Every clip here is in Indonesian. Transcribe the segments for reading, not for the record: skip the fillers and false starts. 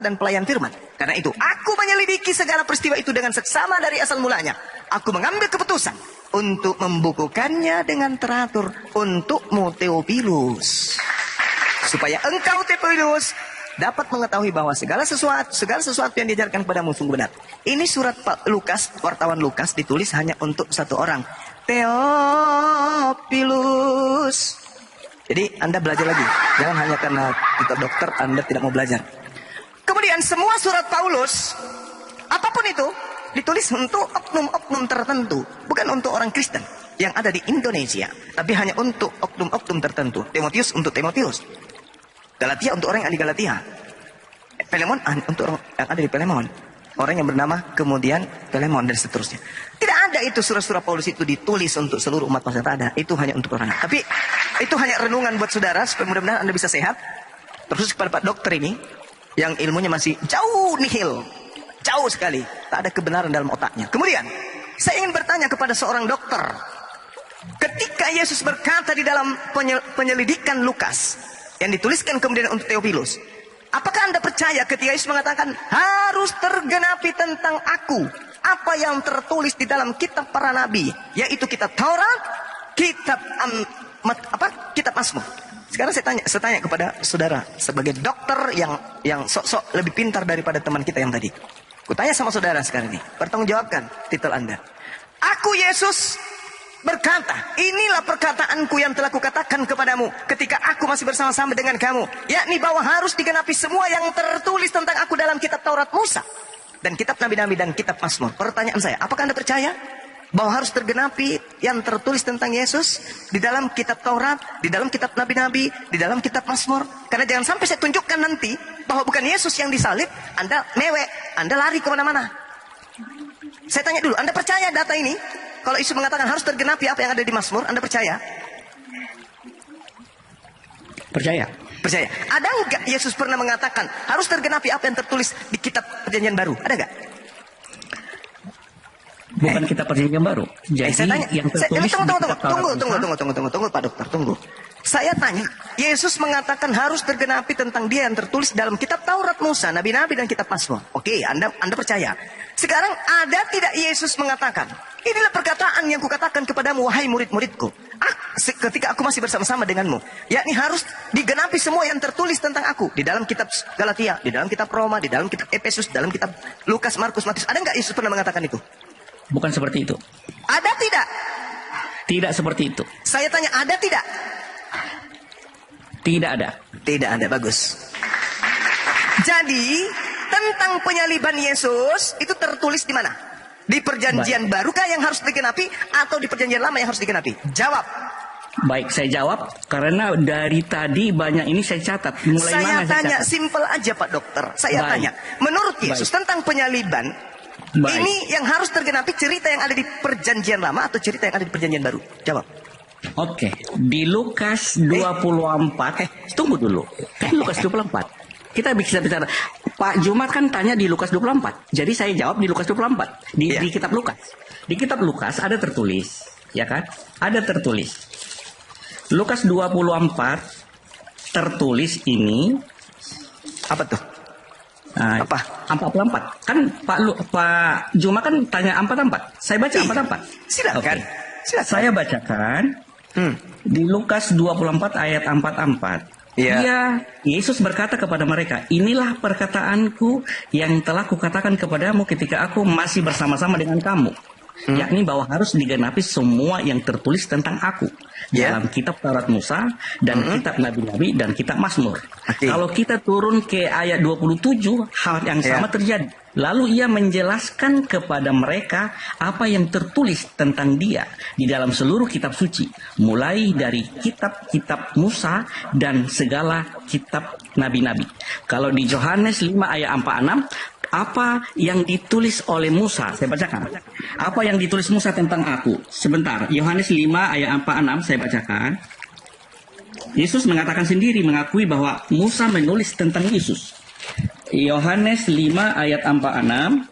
dan pelayan firman. Karena itu, aku menyelidiki segala peristiwa itu dengan seksama dari asal mulanya. Aku mengambil keputusan untuk membukukannya dengan teratur untukmu Theophilus. Supaya engkau Theophilus dapat mengetahui bahwa segala sesuatu yang diajarkan kepadamu sungguh benar. Ini surat Pak Lukas, wartawan Lukas ditulis hanya untuk satu orang, Theophilus. Jadi Anda belajar lagi. Jangan hanya karena kita dokter Anda tidak mau belajar. Kemudian semua surat Paulus, apapun itu, ditulis untuk oknum-oknum tertentu. Bukan untuk orang Kristen yang ada di Indonesia. Tapi hanya untuk oknum-oknum tertentu. Timotius untuk Timotius. Galatia untuk orang yang ada di Galatia. Filemon untuk orang yang ada di Filemon. Orang yang bernama kemudian Filemon dan seterusnya. Tidak ada itu surat-surat Paulus itu ditulis untuk seluruh umat manusia. Tak ada. Itu hanya untuk orang. Tapi itu hanya renungan buat saudara supaya mudah-mudahan Anda bisa sehat. Terus kepada Pak Dokter ini yang ilmunya masih jauh nihil, jauh sekali, tak ada kebenaran dalam otaknya. Kemudian saya ingin bertanya kepada seorang dokter. Ketika Yesus berkata di dalam penyelidikan Lukas yang dituliskan kemudian untuk Theophilus, apakah Anda percaya ketika Yesus mengatakan harus tergenapi tentang aku apa yang tertulis di dalam kitab para nabi, yaitu kitab Taurat, kitab kitab Mazmur. Sekarang saya tanya kepada saudara sebagai dokter yang sok-sok lebih pintar daripada teman kita yang tadi. Kutanya sama saudara sekarang ini, pertanggungjawabkan titel Anda. Aku Yesus berkata, inilah perkataanku yang telah kukatakan kepadamu ketika aku masih bersama-sama dengan kamu, yakni bahwa harus digenapi semua yang tertulis tentang aku dalam kitab Taurat Musa dan kitab nabi-nabi dan kitab Mazmur. Pertanyaan saya, apakah Anda percaya bahwa harus tergenapi yang tertulis tentang Yesus di dalam kitab Taurat, di dalam kitab nabi-nabi, di dalam kitab Mazmur? Karena jangan sampai saya tunjukkan nanti bahwa bukan Yesus yang disalib, Anda mewek, Anda lari kemana-mana. Saya tanya dulu, Anda percaya data ini? Kalau Yesus mengatakan harus tergenapi apa yang ada di Mazmur, Anda percaya? Percaya. Percaya. Ada enggak Yesus pernah mengatakan harus tergenapi apa yang tertulis di kitab Perjanjian Baru? Ada enggak? Bukan kitab Perjanjian Baru. Jadi saya tanya, yang tertulis tunggu Pak Dokter, tunggu. Saya tanya, Yesus mengatakan harus tergenapi tentang dia yang tertulis dalam kitab Taurat Musa, nabi-nabi dan kitab Mazmur. Oke, Anda percaya. Sekarang ada tidak Yesus mengatakan, inilah perkataan yang kukatakan kepadamu wahai murid-muridku, ketika aku masih bersama-sama denganmu, yakni harus digenapi semua yang tertulis tentang aku di dalam kitab Galatia, di dalam kitab Roma, di dalam kitab Efesus, dalam kitab Lukas, Markus, Matius. Ada nggak Yesus pernah mengatakan itu? Bukan seperti itu. Ada tidak? Tidak seperti itu. Saya tanya, ada tidak? Tidak ada. Tidak ada, bagus. Jadi tentang penyaliban Yesus itu tertulis di mana? Di Perjanjian Barukah yang harus digenapi atau di Perjanjian Lama yang harus digenapi? Jawab. Baik, saya jawab karena dari tadi banyak ini saya catat. Mulai saya mana tanya, saya catat? simpel aja Pak Dokter. Saya tanya, menurut Yesus tentang penyaliban, ini yang harus tergenapi cerita yang ada di Perjanjian Lama atau cerita yang ada di Perjanjian Baru? Jawab. Oke, di Lukas 24. Tunggu dulu. Lukas 24. Kita bisa bicara. Pak Jumat kan tanya di Lukas 24. Jadi saya jawab di Lukas 24. Di kitab Lukas. Di kitab Lukas ada tertulis, ya kan? Ada tertulis. Lukas 24 tertulis ini apa tuh? Apa? 44. Kan Pak Juma kan tanya 44. Saya baca 44. Silakan. Okay. Silakan. Saya bacakan di Lukas 24 ayat 44. Yesus berkata kepada mereka, inilah perkataanku yang telah kukatakan kepadamu ketika aku masih bersama-sama dengan kamu. Yakni bahwa harus digenapi semua yang tertulis tentang aku dalam kitab Taurat Musa dan kitab nabi-nabi dan kitab Mazmur. Kalau kita turun ke ayat 27, hal yang sama terjadi. Lalu ia menjelaskan kepada mereka apa yang tertulis tentang dia di dalam seluruh kitab suci, mulai dari kitab-kitab Musa dan segala kitab nabi-nabi. Kalau di Yohanes 5 ayat 46, apa yang ditulis oleh Musa, saya bacakan. Apa yang ditulis Musa tentang aku? Sebentar, Yohanes 5 ayat 46 saya bacakan. Yesus mengatakan sendiri, mengakui bahwa Musa menulis tentang Yesus. Yohanes 5 ayat 46.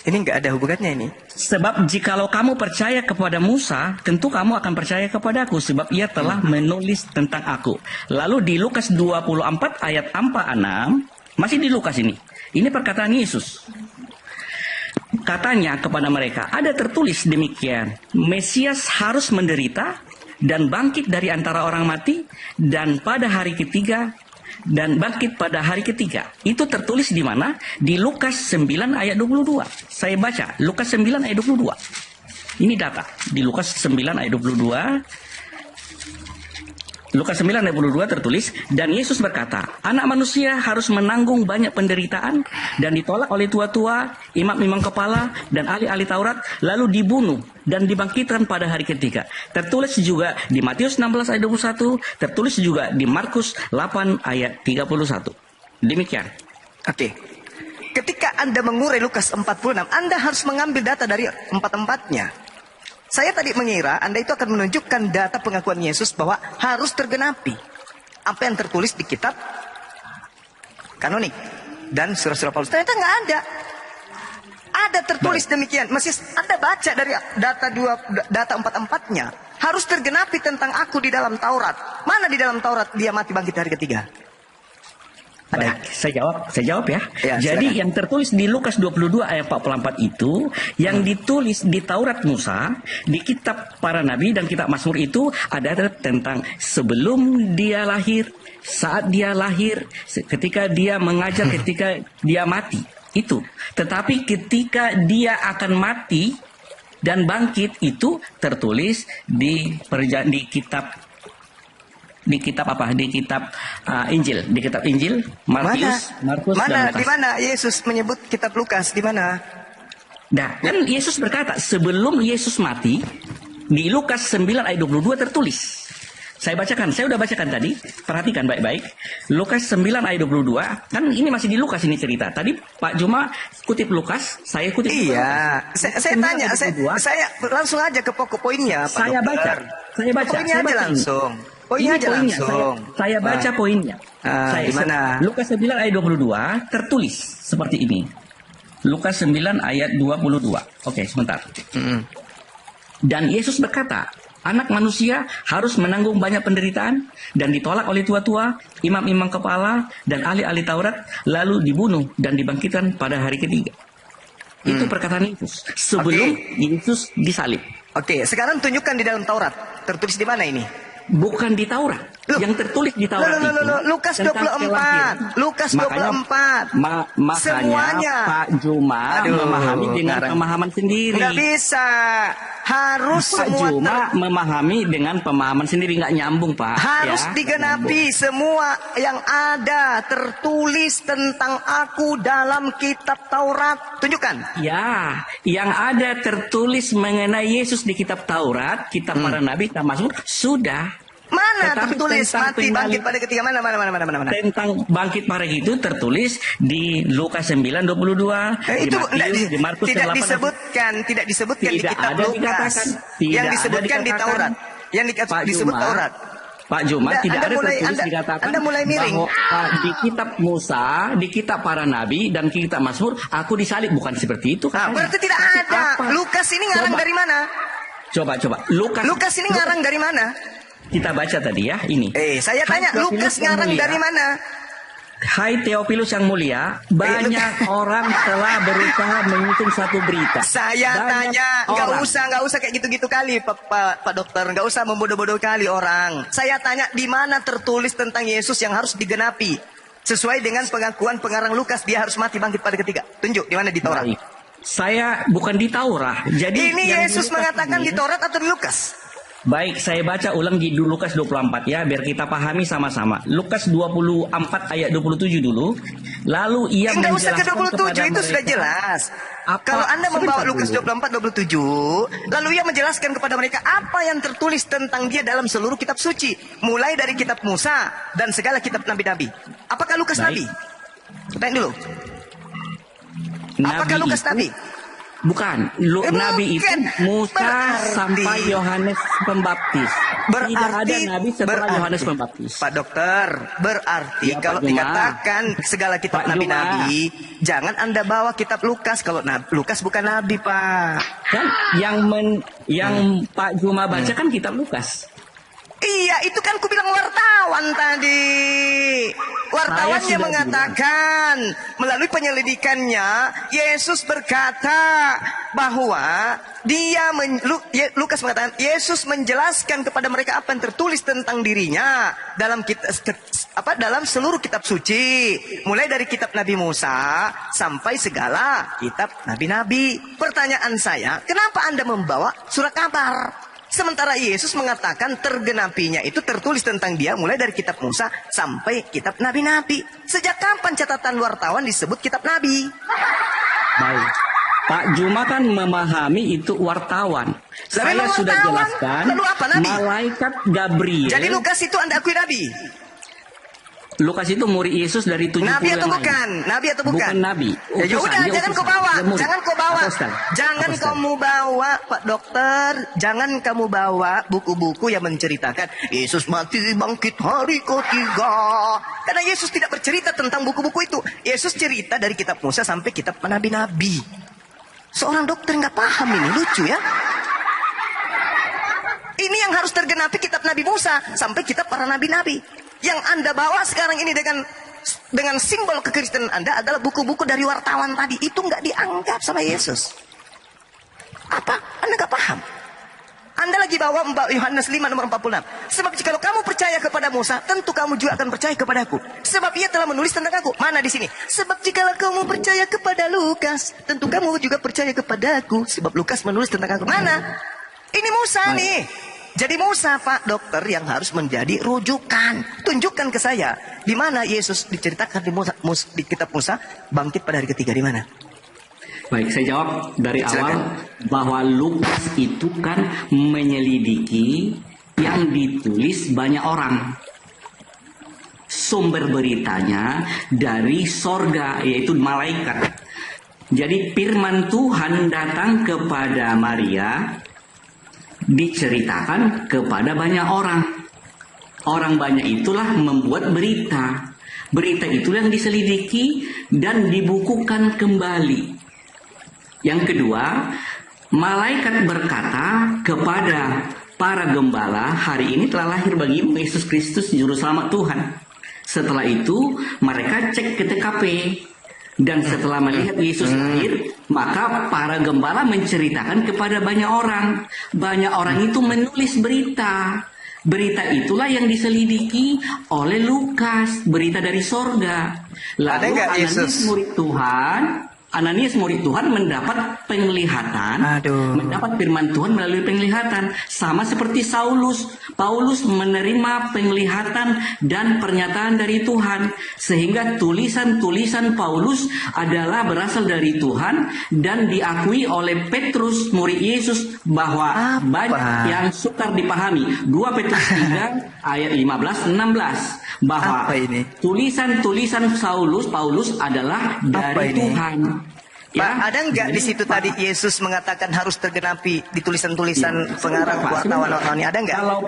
Ini nggak ada hubungannya ini. Sebab jikalau kamu percaya kepada Musa, tentu kamu akan percaya kepadaku, sebab ia telah menulis tentang aku. Lalu di Lukas 24 ayat 46, Masih di Lukas ini. Ini perkataan Yesus. Katanya kepada mereka, ada tertulis demikian, Mesias harus menderita dan bangkit dari antara orang mati dan pada hari ketiga dan bangkit pada hari ketiga. Itu tertulis di mana? Di Lukas 9 ayat 22. Saya baca Lukas 9 ayat 22. Ini data di Lukas 9 ayat 22. Lukas 9 ayat 22 tertulis, dan Yesus berkata, anak manusia harus menanggung banyak penderitaan dan ditolak oleh tua-tua, imam-imam kepala, dan ahli-ahli Taurat, lalu dibunuh dan dibangkitkan pada hari ketiga. Tertulis juga di Matius 16 ayat 21, tertulis juga di Markus 8 ayat 31. Demikian. Oke. Ketika Anda mengurai Lukas 46, Anda harus mengambil data dari empat-empatnya. Saya tadi mengira Anda itu akan menunjukkan data pengakuan Yesus bahwa harus tergenapi apa yang tertulis di kitab kanonik dan surah-surah Paulus. Ternyata nggak ada. Ada tertulis demikian. Masih Anda baca dari data empat-empatnya. Harus tergenapi tentang aku di dalam Taurat. Mana di dalam Taurat dia mati bangkit hari ketiga? Ada. Baik, saya jawab ya. Jadi silakan. yang tertulis di Lukas 22 ayat 44 itu, yang ditulis di Taurat Musa, di kitab para nabi dan kitab Mazmur itu ada tentang sebelum dia lahir, saat dia lahir, ketika dia mengajar, ketika dia mati. Itu. Tetapi ketika dia akan mati dan bangkit itu tertulis di kitab apa? Di kitab Injil, di kitab Injil Markus dan Lukas. Di mana Yesus menyebut kitab Lukas? Di mana? Nah, kan Yesus berkata sebelum Yesus mati di Lukas 9 ayat 22 tertulis. Saya udah bacakan tadi. Perhatikan baik-baik. Lukas 9 ayat 22, kan ini masih di Lukas ini cerita. Tadi Pak Juma kutip Lukas, saya kutip Lukas. Iya, saya tanya, saya langsung aja ke pokok poinnya, Pak Saya baca. Poinnya aja langsung. Poinnya aja langsung. Saya baca poinnya. Di mana? Lukas 9 ayat 22 tertulis seperti ini. Lukas 9 ayat 22. Oke, sebentar. Dan Yesus berkata, anak manusia harus menanggung banyak penderitaan dan ditolak oleh tua-tua, imam-imam kepala, dan ahli-ahli Taurat, lalu dibunuh dan dibangkitkan pada hari ketiga. Itu perkataan Yesus sebelum Yesus disalib. Oke, sekarang tunjukkan di dalam Taurat. Tertulis di mana ini? Bukan di Taurat. Yang tertulis di Taurat itu Lukas 24. Lukas 24. Makanya semuanya Pak Juma memahami dengan pemahaman sendiri. Nggak bisa. Harus Pak Juma memahami dengan pemahaman sendiri, nggak nyambung Pak. Harus digenapi semua yang ada tertulis tentang aku dalam kitab Taurat. Tunjukkan. Ya, yang ada tertulis mengenai Yesus di kitab Taurat, kitab para nabi, kitab Mazmur, sudah. Mana Tetapi tertulis mati bangkit pada ketiga? Mana? Tentang bangkit pada itu tertulis di Lukas 9:22, itu di Markus tidak 8. tidak disebutkan di kitab ada Lukas. Yang disebutkan di Taurat. Yang disebut Taurat. Pak Juma, tidak ada tertulis dikatakan Anda mulai miring. bahwa di kitab Musa, di kitab para nabi dan kitab Mazmur aku disalib, bukan seperti itu. Berarti tidak ada. Lukas ini ngarang dari mana? Coba. Lukas ini ngarang dari mana? Kita baca tadi ya, ini. Saya tanya, Lukas ngarang dari mana? Hai Theophilus yang mulia, banyak orang telah berusaha menghitung satu berita. Saya tanya, nggak usah kayak gitu-gitu kali, Pak Dokter, nggak usah membodoh-bodoh kali orang. Saya tanya, di mana tertulis tentang Yesus yang harus digenapi sesuai dengan pengakuan pengarang Lukas, dia harus mati bangkit pada ketiga. Tunjuk di mana di Taurat. Saya bukan di Taurat. Jadi ini Yesus mengatakan di Taurat atau di Lukas? Baik, saya baca ulang di Lukas 24 ya, biar kita pahami sama-sama. Lukas 24 ayat 27 dulu. Lalu ia menjelaskan usah ke 27, itu sudah jelas. Kalau Anda membawa Lukas 24, 27, lalu ia menjelaskan kepada mereka apa yang tertulis tentang dia dalam seluruh kitab suci. Mulai dari kitab Musa dan segala kitab nabi-nabi. Apakah Lukas nabi? Tanya dulu. Apakah Lukas nabi? Bukan, nabi itu Musa sampai Yohanes Pembaptis. Tidak ada nabi setelah Yohanes Pembaptis. Pak Dokter, berarti ya, kalau dikatakan segala kitab nabi-nabi, jangan Anda bawa kitab Lukas. Kalau Lukas bukan nabi, Pak. Kan yang Pak Juma baca kan kitab Lukas. Iya, itu kan ku bilang tentang wartawan tadi. Wartawannya mengatakan melalui penyelidikannya Yesus berkata bahwa Lukas mengatakan Yesus menjelaskan kepada mereka apa yang tertulis tentang dirinya dalam dalam seluruh kitab suci, mulai dari kitab Nabi Musa sampai segala kitab nabi-nabi. Pertanyaan saya, kenapa Anda membawa surat kabar? Sementara Yesus mengatakan tergenapinya itu tertulis tentang dia mulai dari kitab Musa sampai kitab nabi-nabi. Sejak kapan catatan wartawan disebut kitab nabi? Baik. Pak Juma kan memahami itu wartawan. Saya sudah jelaskan. Lalu apa nabi? Malaikat Gabriel. Jadi Lukas itu Anda akui nabi? Lukas itu murid Yesus dari 70 Nabi atau yang bukan? lain. Nabi atau bukan? Bukan nabi. Ya udah, jangan kau bawa. Jangan kau bawa. Jangan kamu bawa, Pak Dokter. Jangan kamu bawa buku-buku yang menceritakan Yesus mati bangkit hari ketiga. Karena Yesus tidak bercerita tentang buku-buku itu. Yesus cerita dari kitab Musa sampai kitab nabi-nabi. Seorang dokter nggak paham ini, lucu ya. Ini yang harus tergenapi kitab Nabi Musa sampai kitab para nabi-nabi. Yang Anda bawa sekarang ini dengan simbol kekristenan Anda adalah buku-buku dari wartawan tadi. Itu nggak dianggap sama Yesus. Apa? Anda nggak paham? Anda lagi bawa Yohanes 5 nomor 46. Sebab jika kamu percaya kepada Musa, tentu kamu juga akan percaya kepadaku. Sebab ia telah menulis tentang aku. Mana di sini? Sebab jika kamu percaya kepada Lukas, tentu kamu juga percaya kepadaku. Sebab Lukas menulis tentang aku. Mana? Ini Musa nih. Jadi Musa, Pak Dokter, yang harus menjadi rujukan. Tunjukkan ke saya di mana Yesus diceritakan di kitab Musa bangkit pada hari ketiga, di mana? Baik, saya jawab dari awal bahwa Lukas itu kan menyelidiki yang ditulis banyak orang. Sumber beritanya dari sorga, yaitu malaikat. Jadi firman Tuhan datang kepada Maria, diceritakan kepada banyak orang. Orang banyak itulah membuat berita. Berita itulah yang diselidiki dan dibukukan kembali. Yang kedua, malaikat berkata kepada para gembala, hari ini telah lahir bagimu Yesus Kristus Juru Selamat Tuhan. Setelah itu mereka cek ke TKP. Dan setelah melihat Yesus lahir, maka para gembala menceritakan kepada banyak orang. Banyak orang itu menulis berita. Berita itulah yang diselidiki oleh Lukas, berita dari sorga. Lalu Ananias murid Tuhan mendapat penglihatan, mendapat firman Tuhan melalui penglihatan, sama seperti Saulus. Paulus menerima penglihatan dan pernyataan dari Tuhan, sehingga tulisan-tulisan Paulus adalah berasal dari Tuhan dan diakui oleh Petrus murid Yesus bahwa banyak yang sukar dipahami. 2 Petrus 3 ayat 15-16 bahwa tulisan-tulisan Paulus adalah dari Tuhan. Pak, ada nggak di situ tadi Yesus mengatakan harus tergenapi di tulisan-tulisan pengarang wartawan ini, ada nggak? Kalau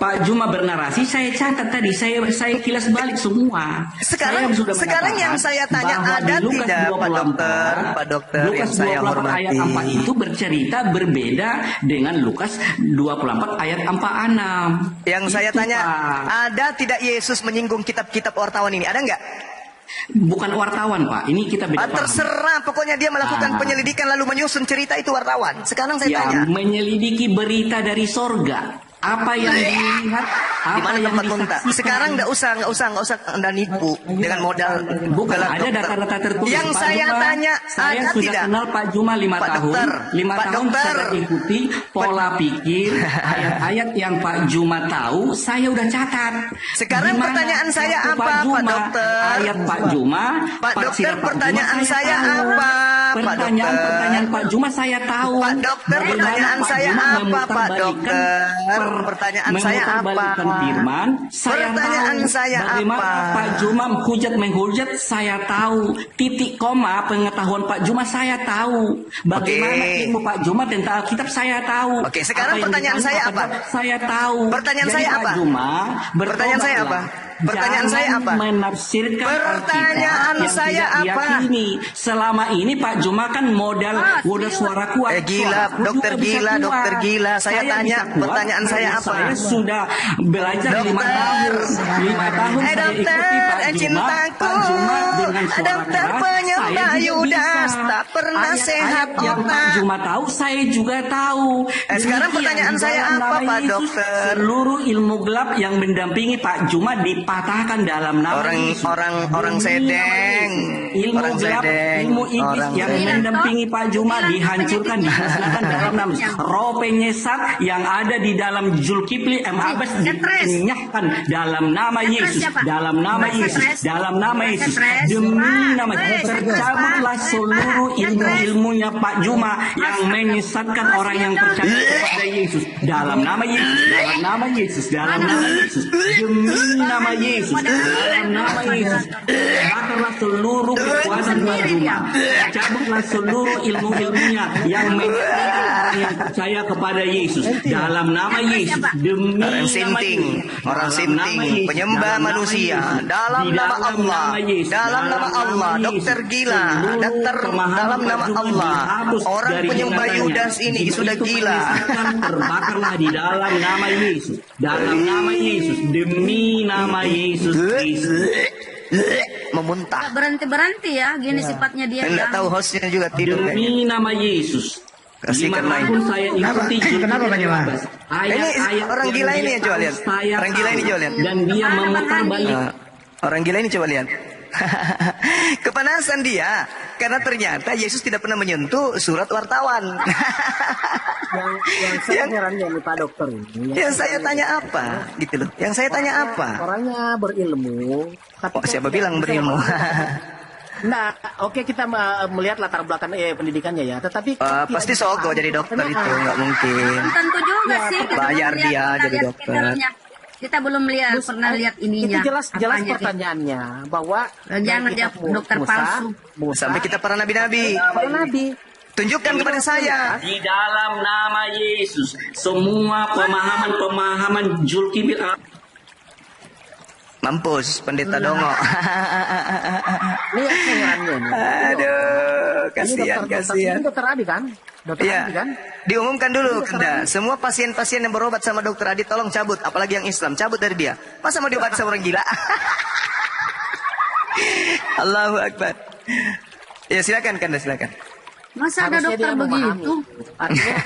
Pak Juma bernarasi, saya catat tadi, saya kilas balik semua. Sekarang yang saya tanya, ada tidak Pak Dokter Lukas yang saya 24 hormati? ayat 4 itu bercerita berbeda dengan Lukas 24 ayat 46. Yang saya tanya, ada tidak Yesus menyinggung kitab-kitab wartawan ini, ada nggak? Bukan wartawan, Pak. Ini kita beda paham. Terserah, pokoknya dia melakukan penyelidikan lalu menyusun cerita itu wartawan. Sekarang saya tanya. Menyelidiki berita dari sorga. Apa yang dilihat, apa yang disaksikan. Sekarang nggak usah Anda nipu dengan modal. Bukan, ada data-data tertulis. Yang Pak saya Juma, tanya, saya sudah tidak kenal Pak Juma 5 tahun. 5 tahun saya ikuti pola pikir, ayat-ayat yang Pak Juma tahu, saya udah catat. Sekarang pertanyaan saya apa, Pak Dokter? Ayat Pak Juma, Pak Dokter, pertanyaan saya apa? Pertanyaan Pak Juma saya tahu. Pak Dokter, pertanyaan saya apa, Pak Dokter? Pertanyaan saya apa? Firman, saya pertanyaan tahu. Saya bagaimana apa? Pak Juma menghujat, saya tahu. Titik koma pengetahuan Pak Juma saya tahu. Bagaimana ilmu Pak Juma tentang Alkitab saya tahu. Oke, sekarang pertanyaan saya apa? Saya tahu. Pertanyaan jadi saya Pak apa? Juma, pertanyaan saya apa? Pertanyaan saya apa? Menafsirkan Pertanyaan Alkitab yang saya tidak apa? diyakini. Selama ini Pak Juma kan modal suara kuat. Gila, Suaraku dokter juga bisa gila, kuat. dokter gila. Saya tanya, bisa kuat pertanyaan saya karena apa? Saya sudah belajar 5 tahun. 5 tahun saya dokter, ikuti Pak Juma. cintaku. Pak Juma dengan suara Dokter keras, penyembah saya juga Yudas, bisa. tak pernah sehat Ayat-ayat yang Pak otak. Juma tahu, saya juga tahu. Sekarang Demikian, pertanyaan di saya dalam apa, nama Pak Yesus, Dokter? Seluruh ilmu gelap yang mendampingi Pak Juma dipatahkan dalam nama Yesus. Orang Demi sedeng. nama Yesus. Ilmu Orang gelap, sedeng. ilmu iblis Orang yang sedeng. mendampingi Pak Juma dihancurkan, dimusnahkan dalam nama Yesus. Roh penyesat yang ada di dalam Zulkifli Abas dinyahkan dalam nama Yesus. Dalam nama Yesus. Dalam nama Yesus. Demi nama Yesus. Tercabutlah seluruh ilmu-ilmunya Pak Juma yang menyesatkan orang yang percaya kepada Yesus. Dalam nama Yesus. Dalam nama Yesus. Dalam nama Yesus. Demi nama Yesus. Dalam nama Yesus. Bakarlah seluruh kekuatan Pak Juma. Cabutlah seluruh ilmu-ilmunya yang menyesatkan orang yang percaya kepada Yesus. Dalam nama Yesus. Demi Orang nama sinting, Yesus. orang Dalam sinting, nama Yesus. penyembah Dalam nama manusia, Yesus. dalam Di nama Allah, Yesus. dalam nama Allah, Yesus. dokter gila, Seluruh dokter pemahaman dalam nama Pak Juma Allah, dihapus orang dari penyembah ingatannya. Yudas ini Jika sudah itu gila. penyesatan, terbakarlah di dalam nama Yesus. Dalam nama Yesus. Demi nama Yesus Kristus. Memuntah. Berhenti ya, gini sifatnya dia. Enggak ya. tahu hostnya juga tidur kayaknya. Demi nama Yesus. Kasihkan 5 main. tahun saya ikuti Kenapa, Pak Juma? Ini orang gila ini ya, coba lihat. Orang gila ini coba lihat. Dan dia memutar balik. Orang gila ini coba lihat. Kepanasan dia karena ternyata Yesus tidak pernah menyentuh surat wartawan. Yang saya herannya nih Pak Dokter ini. Yang saya tanya apa gitu loh. Yang saya tanya apa? Orangnya berilmu. Tapi Oh, siapa bilang berilmu? Nah, oke kita melihat latar belakang pendidikannya ya. Tetapi Pasti sogo jadi dokter itu, nggak mungkin. Tentu juga Ya, sih. kita bayar belum dia lihat- jadi lihat dokter. filmnya. Kita belum lihat, pernah lihat ininya. Itu jelas Apanya, gitu. pertanyaannya bahwa Jangan dia dokter palsu. Sampai kita para nabi-nabi. para nabi. Tunjukkan kepada saya. Di dalam nama Yesus, semua pemahaman Zulkifli Mampus pendeta dongo. Ini yang saya herannya nih. Aduh, kasihan, Ini kasihan. dokter Adi kan? Dokter Iya. Adi kan? Diumumkan dulu, Kenda. Semua pasien-pasien yang berobat sama dokter Adi tolong cabut, apalagi yang Islam, cabut dari dia. Masa mau diobat sama orang gila? Allahu Akbar. Ya silakan Kanda, silakan. Masa ada Harusnya dokter dia memahami. begitu? Artinya